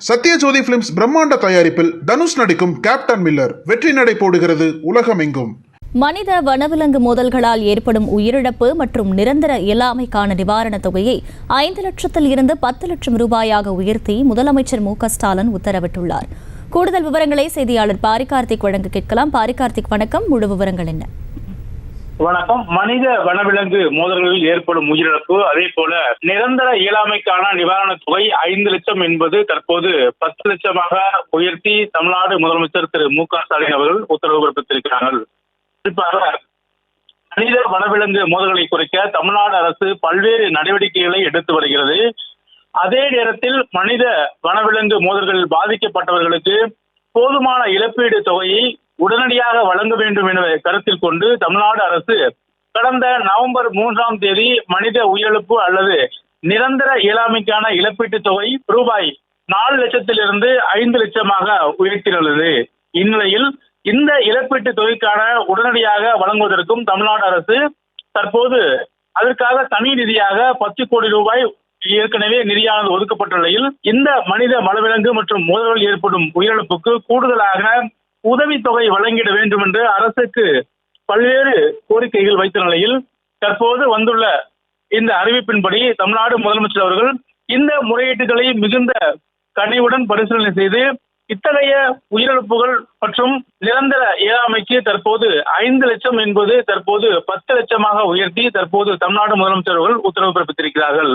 Sathyajothi films பிரம்மாண்ட தயாரிப்பில் தனுஷ் நடிக்கும் கேப்டன் மில்லர் வெற்றி நடை போடுகிறது உலகமெங்கும். மனித வனவிலங்கு மோதல்களால் ஏற்படும் உயிரிழப்பு மற்றும் நிரந்தர இயலாமைக்கான நிவாரணத் தொகையை 5 லட்சத்தில் இருந்து 10 லட்சம் ரூபாயாக உயர்த்தி முதலமைச்சர் மு.க.ஸ்டாலின் உத்தரவிட்டுள்ளார். கூடுதல் விவரங்களை செய்தியாளர் பாரிகார்த்திக் வழங்க கேட்கலாம். பாரிகார்த்திக், வணக்கம். முழு விவரங்கள் என்ன? வணக்கம். மனித வனவிலங்கு மோதல்களில் ஏற்படும் உயிரிழப்பு, அதே போல நிரந்தர இயலாமைக்கான நிவாரணத் தொகை 5 லட்சம் என்பது தற்போது 10 லட்சமாக உயர்த்தி தமிழ்நாடு முதலமைச்சர் திரு மு.க.ஸ்டாலின் அவர்கள் உத்தரவு பிறப்பித்திருக்கிறார்கள். குறிப்பாக மனித வனவிலங்கு மோதல்களை குறைக்க தமிழ்நாடு அரசு பல்வேறு நடவடிக்கைகளை எடுத்து வருகிறது. அதே நேரத்தில் மனித வனவிலங்கு மோதல்களில் பாதிக்கப்பட்டவர்களுக்கு போதுமான இழப்பீடு தொகையை உடனடியாக வழங்க வேண்டும் என கருத்தில் கொண்டு தமிழ்நாடு அரசு கடந்த நவம்பர் 3ஆம் தேதி மனித உயிரிழப்பு அல்லது நிரந்தர இயலாமைக்கான இழப்பீட்டு தொகை ரூபாய் 4 லட்சத்திலிருந்து 5 லட்சமாக உயர்த்தியுள்ளது. இந்நிலையில் இந்த இழப்பீட்டு தொகைக்கான உடனடியாக வழங்குவதற்கும் தமிழ்நாடு அரசு தற்போது அதற்காக தனி நிதியாக 10 கோடி ரூபாய் ஏற்கனவே நிதியானது ஒதுக்கப்பட்ட நிலையில் இந்த மனித வனவிலங்கு மற்றும் மோதல்கள் ஏற்படும் உயிரிழப்புக்கு கூடுதலாக உதவித்தொகை வழங்கிட வேண்டும் என்று அரசுக்கு பல்வேறு கோரிக்கைகள் வைத்த நிலையில் தற்போது வந்துள்ள இந்த அறிவிப்பின்படி தமிழ்நாடு முதலமைச்சர் அவர்கள் இந்த முறையீட்டுகளை மிகுந்த கனிவுடன் பரிசீலனை செய்து இத்தகைய உயிரிழப்புகள் மற்றும் நிரந்தர இயலாமைக்கு தற்போது 5 லட்சம் என்பது தற்போது 10 லட்சமாக உயர்த்தி தற்போது தமிழ்நாடு முதலமைச்சர் அவர்கள் உத்தரவு பிறப்பித்திருக்கிறார்கள்.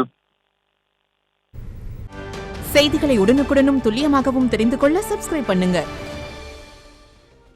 செய்திகளை உடனுக்குடனும் துல்லியமாகவும் தெரிந்து கொள்ள சப்ஸ்கிரைப் பண்ணுங்க.